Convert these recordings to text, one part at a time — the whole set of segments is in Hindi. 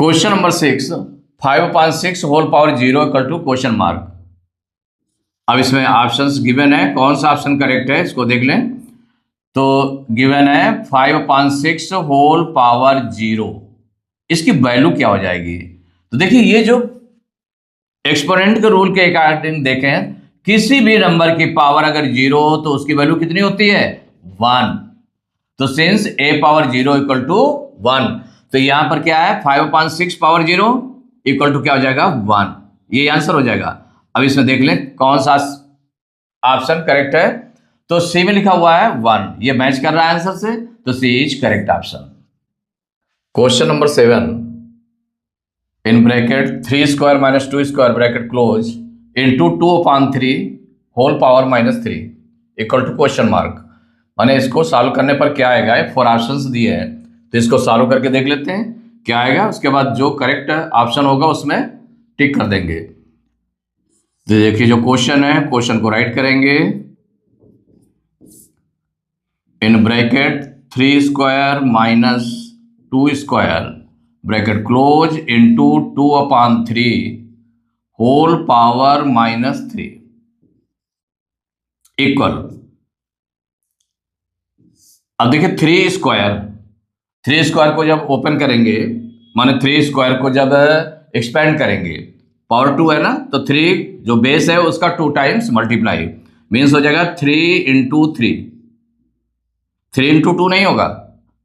Question number 6, 5/6 whole power 0 equal to question mark. अब इसमें ऑप्शंस गिवन है, कौन सा ऑप्शन करेक्ट है इसको देख लें। तो गिवन है 5/6 होल पावर 0, इसकी वैल्यू क्या हो जाएगी। तो देखिए ये जो एक्सपोनेंट के रूल के अकॉर्डिंग देखें, किसी भी नंबर की पावर अगर 0 हो तो उसकी वैल्यू कितनी होती है, 1। तो since a power 0 equal to 1, तो यहां पर क्या है 5/6 पावर 0 इक्वल टू क्या हो जाएगा 1। ये आंसर हो जाएगा। अब इसमें देख लें कौन सा ऑप्शन करेक्ट है। तो सी में लिखा हुआ है 1, ये मैच कर रहा है आंसर से, तो C is correct option. Question number 7, in bracket 3 square minus 2 square bracket close into 2/3 whole power -3 equal to question mark. माने इसको सॉल्व करने पर क्या आएगा, 4 ऑप्शंस दिए हैं, तो इसको सॉल्व करके देख लेते हैं क्या आएगा। उसके बाद जो करेक्ट ऑप्शन होगा उसमें टिक कर देंगे। तो देखिए जो क्वेश्चन है, क्वेश्चन को राइट करेंगे। In bracket 3 square minus 2 square bracket close into 2/3 whole power -3 equal. अब देखिए 3 स्क्वायर को जब ओपन करेंगे, माने 3 स्क्वायर को जब एक्सपेंड करेंगे, पावर 2 है ना, तो 3 जो बेस है उसका 2 टाइम्स मल्टीप्लाई मीन्स हो जाएगा 3 इंटू 3। 3 इंटू 2 नहीं होगा,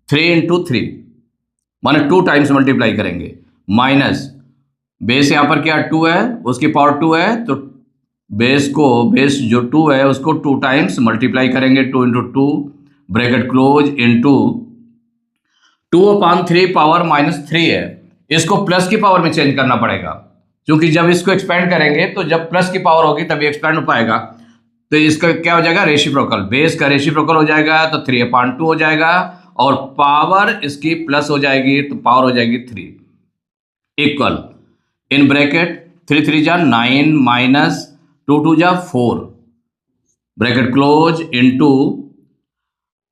3 इंटू 3 माने 2 टाइम्स मल्टीप्लाई करेंगे, माइनस बेस यहाँ पर क्या 2 है, उसकी पावर 2 है, तो बेस जो 2 है उसको 2 टाइम्स मल्टीप्लाई करेंगे, 2 into 2 bracket close into 2/3 power -3 है, इसको प्लस की पावर में चेंज करना पड़ेगा, क्योंकि जब इसको एक्सपेंड करेंगे तो जब प्लस की पावर होगी तभी एक्सपेंड हो पाएगा। तो इसका क्या हो जाएगा, रेसिप्रोकल, बेस का रेसिप्रोकल हो जाएगा, तो 3/2 हो जाएगा, और पावर इसकी प्लस हो जाएगी, तो पावर हो जाएगी 3 इक्वल। इन ब्रैकेट 3 3 जा 9 माइनस 2 2 जा 4 ब्रैकेट क्लोज इंटू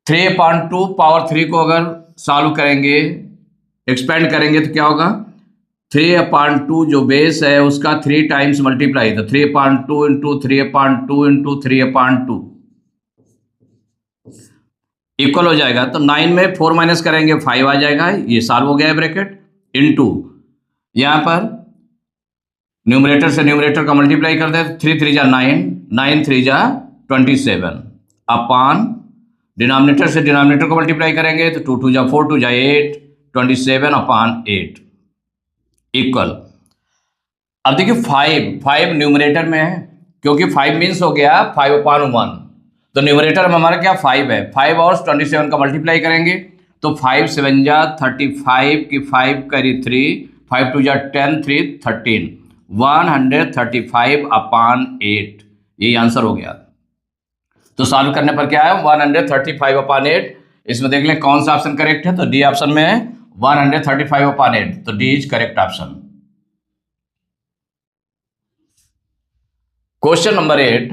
3/2 पावर 3 को अगर सॉल्व करेंगे, एक्सपेंड करेंगे, तो क्या होगा 3/2 जो बेस है उसका 3 टाइम्स मल्टीप्लाई, तो 3/2 इंटू 3/2 इंटू 3/2 इक्वल हो जाएगा। तो 9 में 4 माइनस करेंगे 5 आ जाएगा, ये सॉल्व हो गया है ब्रैकेट इंटू यहाँ पर न्यूमरेटर से न्यूमरेटर का मल्टीप्लाई कर दे, 3 3 जा 9 9 3 जा 27 अपान डिनोमिनेटर से डिनोमिनेटर को मल्टीप्लाई करेंगे, तो 2 2 जा 4 2 जा 8 27 अपान 8 इक्वल। अब देखिए 5 न्यूमरेटर में है, क्योंकि 5 मीन्स हो गया 5/1, तो न्यूमरेटर में हमारा क्या 5 है, 5 और 27 का मल्टीप्लाई करेंगे, तो 5 7 जा 35 की 5 करी 3 5 2 जा 10 3 13 135 अपान 8, यही आंसर हो गया। तो सॉल्व करने पर क्या है 135 अपान 8। इसमें देख लें कौन सा ऑप्शन करेक्ट है, तो डी ऑप्शन में है 135 अपान 8, तो D is correct option. Question number 8,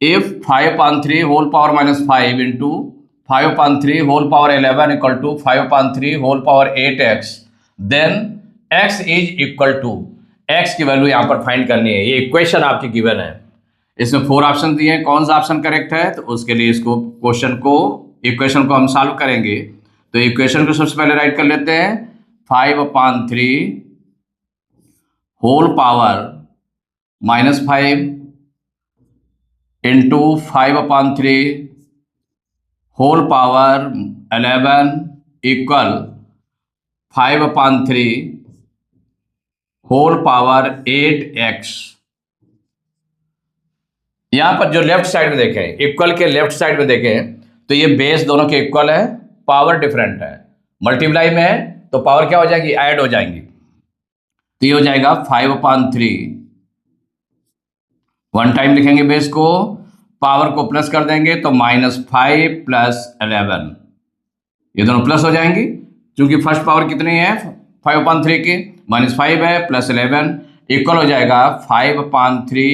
if 5/3 whole power -5 into 5/3 whole power 11 equal to 5/3 whole power 8x, then x is equal to, x की वैल्यू यहां पर फाइंड करनी है। ये इक्वेशन आपकी गिवन है, इसमें 4 ऑप्शन दिए हैं, कौन सा ऑप्शन करेक्ट है, तो उसके लिए इसको इक्वेशन को हम सॉल्व करेंगे। तो इक्वेशन को सबसे पहले राइट कर लेते हैं, 5/3 whole power -5 into 5/3 whole power 11 equal 5/3 whole power 8x। यहां पर जो लेफ्ट साइड में देखें, इक्वल के लेफ्ट साइड में देखें, तो ये बेस दोनों के इक्वल है, पावर डिफरेंट है, मल्टीप्लाई में है तो पावर क्या हो जाएगी, ऐड हो जाएंगी, तो ये हो जाएगा 5/3, 1 टाइम लिखेंगे बेस को, पावर को प्लस कर देंगे तो -5 + 11, ये दोनों प्लस हो जाएंगी, क्योंकि फर्स्ट पावर कितनी है 5/3 की, -5 है प्लस 11 इक्वल हो जाएगा 5/3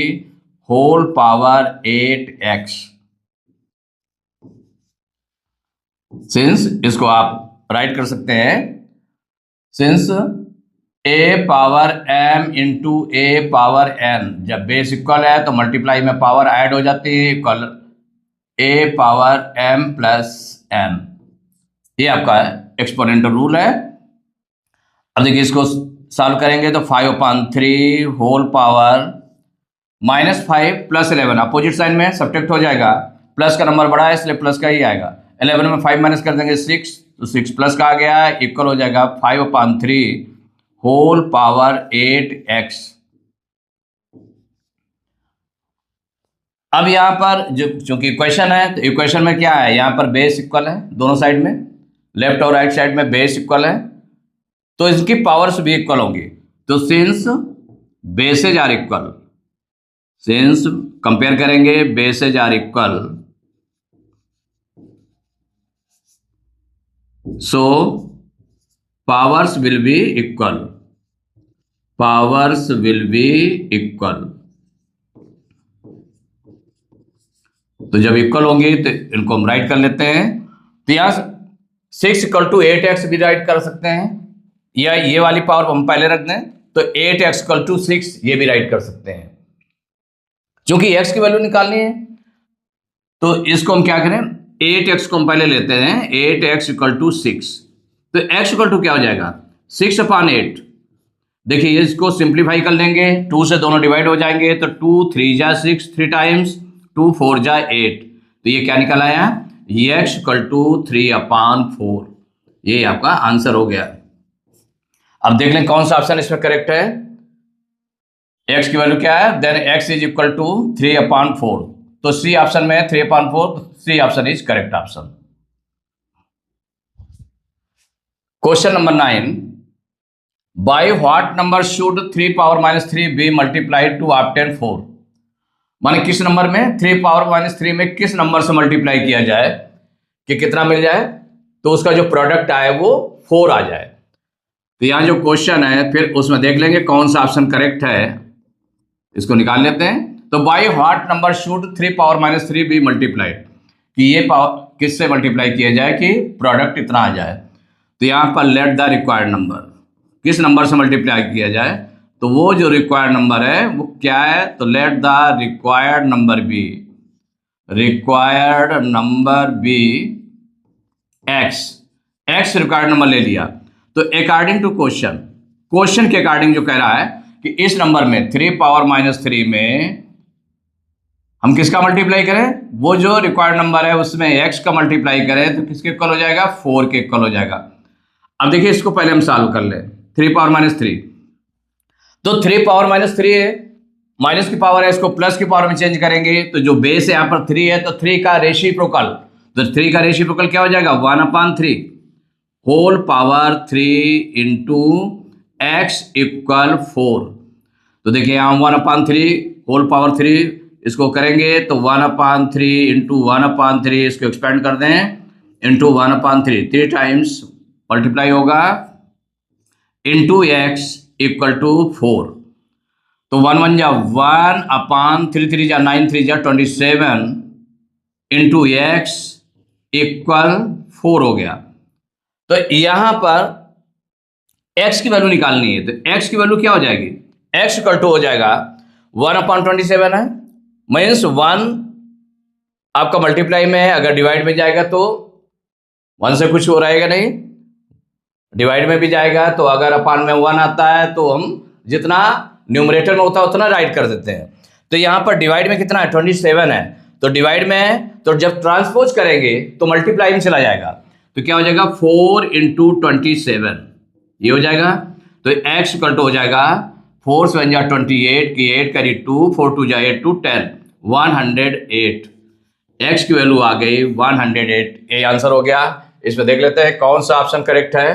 होल पावर 8x। सिंस इसको आप राइट कर सकते हैं, सिंस ए पावर m इंटू ए पावर n, जब बेस इक्वल है तो मल्टीप्लाई में पावर ऐड हो जाती है, इक्वल ए पावर m प्लस n। ये आपका एक्सपोनेंशियल रूल है। अब देखिए इसको सॉल्व करेंगे तो 5/3 whole power -5 plus 11, opposite sign में सब्ट्रैक्ट हो जाएगा, प्लस का नंबर बड़ा है इसलिए प्लस का ही आएगा। 11 में 5 माइनस कर देंगे 6, तो 6 प्लस का आ गया, इक्वल हो जाएगा 5/3 होल पावर 8x। अब यहां पर जो चूंकि इक्वेशन है तो इक्वेशन में क्या है, यहां पर बेस इक्वल है दोनों साइड में, लेफ्ट और राइट साइड में बेस इक्वल है, तो इसकी पावर्स भी इक्वल होंगी। तो since bases are equal, since compare करेंगे bases are equal, so powers will be equal, powers will be equal. तो जब इक्वल होंगी तो इनको हम राइट कर लेते हैं। तो यहां 6 = 8x भी राइट कर सकते हैं, या ये वाली पावर हम पहले रख दें तो 8x = 6 ये भी राइट कर सकते हैं। क्योंकि x की वैल्यू निकालनी है तो इसको हम क्या करें, 8x को हम पहले लेते हैं, 8x = 6, तो x = क्या हो जाएगा 6/8। देखिए इसको सिंप्लीफाई कर लेंगे, 2 से दोनों डिवाइड हो जाएंगे, तो 2 3 जा 6, 3 टाइम्स 2 4 जा 8, तो ये क्या निकल आया, ये x = 3/4। ये आपका आंसर हो गया। अब देख लें कौन सा ऑप्शन इसमें करेक्ट है। x की वैल्यू क्या है, देन x = 3/4, तो सी ऑप्शन में 3/4, C option is correct option. Question number 9, by what number should 3 be multiplied to obtain 4। माने किस नंबर में 3 में किस नंबर से मल्टीप्लाई किया जाए कि कितना मिल जाए, तो उसका जो प्रोडक्ट आए वो 4 आ जाए। तो यहां जो क्वेश्चन है फिर उसमें देख लेंगे कौन सा ऑप्शन करेक्ट है, इसको निकाल लेते हैं। तो by what number should 3 be multiplied, कि ये पावर किससे मल्टीप्लाई किया जाए कि प्रोडक्ट इतना आ जाए। तो यहां पर लेट द रिक्वायर्ड नंबर, किस नंबर से मल्टीप्लाई किया जाए, तो वो जो रिक्वायर्ड नंबर है वो क्या है, तो let the required number be, required number be x, x required number ले लिया। तो अकॉर्डिंग टू क्वेश्चन, क्वेश्चन के अकॉर्डिंग जो कह रहा है कि इस नंबर में 3 में हम किसका मल्टीप्लाई करें, वो जो रिक्वायर्ड नंबर है उसमें x का मल्टीप्लाई करें तो किसके इक्वल हो जाएगा, 4 के इक्वल हो जाएगा। अब देखिए इसको पहले हम सॉल्व कर लें, 3 तो 3 है, माइनस की पावर है, इसको प्लस की पावर में चेंज करेंगे, तो जो बेस है यहाँ पर 3 है, तो 3 का रेसिप्रोकल, तो 3 का रेसिप्रोकल क्या हो जाएगा 1/3 होल पावर 3 इंटू x = 4। तो देखिए यहाँ 1/3 होल पावर 3 इसको करेंगे तो 1/3 इंटू 1/3, इसको एक्सपेंड कर दें इंटू 1/3, 3 टाइम्स मल्टीप्लाई होगा इंटू x = 4। तो 1 1 जा 1/3, 3 जा 9, 3 जा 27 इंटू x = 4 हो गया। तो यहां पर x की वैल्यू निकालनी है, तो x की वैल्यू क्या हो जाएगी, x = हो जाएगा 1/27 है, मीन्स 1 आपका मल्टीप्लाई में है, अगर डिवाइड में जाएगा तो 1 से कुछ हो रहेगा नहीं, डिवाइड में भी जाएगा तो अगर अपान में 1 आता है तो हम जितना न्यूमरेटर में होता है उतना राइट कर देते हैं। तो यहाँ पर डिवाइड में कितना है 27 है, तो डिवाइड में है तो जब ट्रांसपोज करेंगे तो मल्टीप्लाई में चला जाएगा, तो क्या हो जाएगा 4 इंटू 27 ये हो जाएगा। तो x = हो जाएगा 4 7 जा 28 की 8 करी 2, 4 2 जा 8 2 10 108। x की वैल्यू आ गई 108, ये आंसर हो गया। इसमें देख लेते हैं कौन सा ऑप्शन करेक्ट है।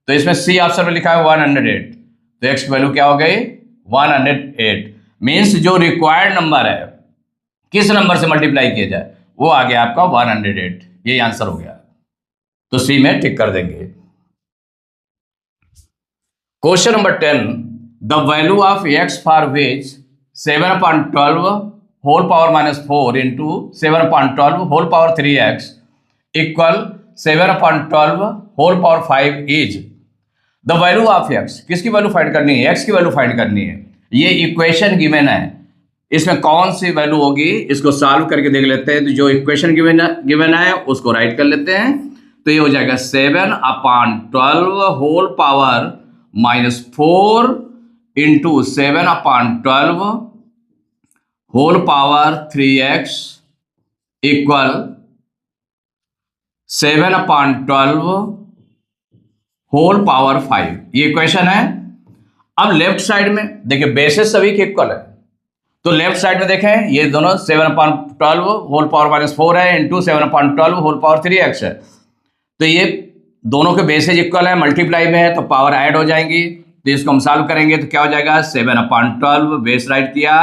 तो इसमें सी ऑप्शन में लिखा है 108, तो x की वैल्यू क्या हो गई 108, मीन्स जो रिक्वायर्ड नंबर है किस नंबर से मल्टीप्लाई किया जाए वो आ गया आपका 108, ये आंसर हो गया। तो सी में टिक कर देंगे। Question number 10, the value of x for which 7/12 whole power -4 into 7/12 whole power 3x = 7/12 whole power 5 is. The value of x, किसकी वैल्यू फाइंड करनी है? एक्स की वैल्यू फाइंड करनी है। ये इक्वेशन गिवन है, इसमें कौन सी वैल्यू होगी इसको सॉल्व करके देख लेते हैं। तो जो इक्वेशन गिवन है उसको राइट कर लेते हैं। तो ये हो जाएगा 7/12 whole power -4 into 7/12 whole power 3x equal 7/12 whole power 5। ये इक्वेशन है। अब लेफ्ट साइड में देखिए बेसिस सभी के इक्वल है, तो लेफ्ट साइड में देखें ये दोनों 7/12 होल पावर -4 है इंटू 7/12 होल पावर 3x है। तो ये दोनों के बेसिस इक्वल है, मल्टीप्लाई में है तो पावर ऐड हो जाएंगी। तो इसको हम सॉल्व करेंगे तो क्या हो जाएगा? 7/12 बेस राइट किया,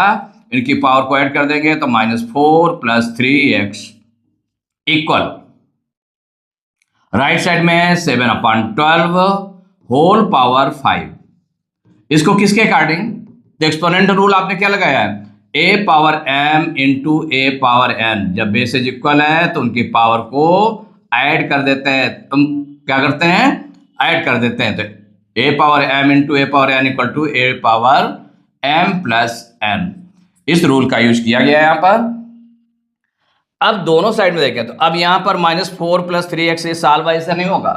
इनकी पावर को ऐड कर देंगे तो -4 + 3x इक्वल राइट साइड में है 7/12 होल पावर 5। इसको किसके अकॉर्डिंग? तो एक्सपोनेंट रूल आपने क्या लगाया है? a power m into a power n। जब बेसिस इक्वल है तो उनकी पावर को ऐड कर देते हैं। तुम क्या करते हैं? ऐड कर देते हैं। तो a power m into a power n equal to a power m + n। इस रूल का यूज किया गया है यहां पर। अब दोनों साइड में देखें तो अब यहां पर -4 + 3x ये सॉल्व ऐसा नहीं होगा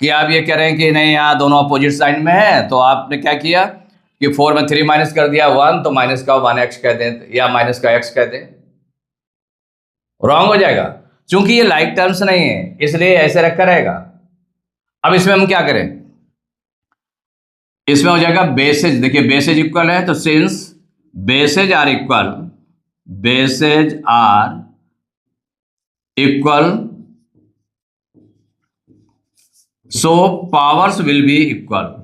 कि आप ये कह रहे हैं कि नहीं यहाँ दोनों अपोजिट साइड में है। तो आपने क्या किया कि 4 में 3 माइनस कर दिया 1, तो माइनस का 1x कह दें या माइनस का x कह दें, रॉन्ग हो जाएगा। क्योंकि ये लाइक टर्म्स नहीं है इसलिए ऐसे रखा रहेगा। अब इसमें हम क्या करें? इसमें हो जाएगा बेसेज। देखिए बेसेज इक्वल है तो since bases are equal, bases are equal so powers will be equal.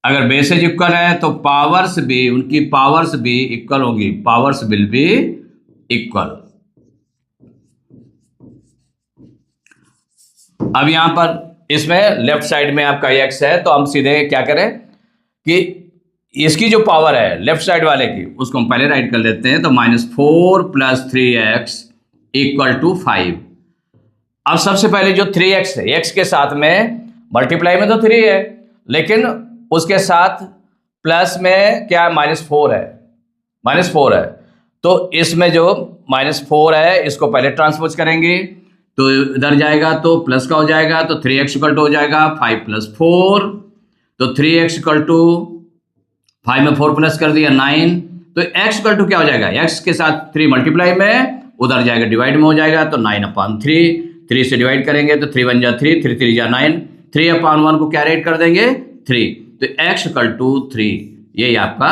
अगर बेसेज इक्वल है तो पावर्स भी, उनकी पावर्स भी इक्वल होंगी, पावर्स विल बी इक्वल। अब यहां पर इसमें लेफ्ट साइड में आपका x है तो हम सीधे क्या करें कि इसकी जो पावर है लेफ्ट साइड वाले की उसको हम पहले राइट कर लेते हैं। तो -4 + 3x = 5। अब सबसे पहले जो 3x है, x के साथ में मल्टीप्लाई में तो 3 है लेकिन उसके साथ प्लस में क्या -4 है, -4 है। तो इसमें जो -4 है इसको पहले ट्रांसपोज करेंगे तो इधर जाएगा तो प्लस का हो जाएगा। तो 3x = हो जाएगा 5 + 4। तो 3x = 5 में 4 प्लस कर दिया 9। तो x = क्या हो जाएगा? x के साथ 3 मल्टीप्लाई में, उधर जाएगा डिवाइड में हो जाएगा तो 9/3। 3 से डिवाइड करेंगे तो 3 × 1 = 3, 3 × 3 = 9। 3/1 को क्या रेट कर देंगे? 3। तो x = 3। यही आपका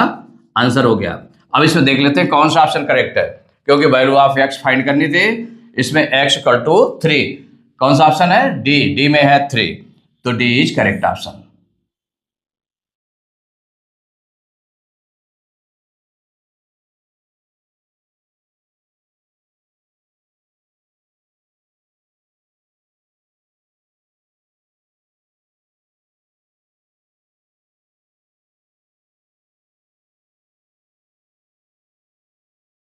आंसर हो गया। अब इसमें देख लेते हैं कौन सा ऑप्शन करेक्ट है, क्योंकि वैल्यू ऑफ x फाइंड करनी थी। इसमें x = 3 कौन सा ऑप्शन है? डी में है 3। तो डी इज करेक्ट ऑप्शन।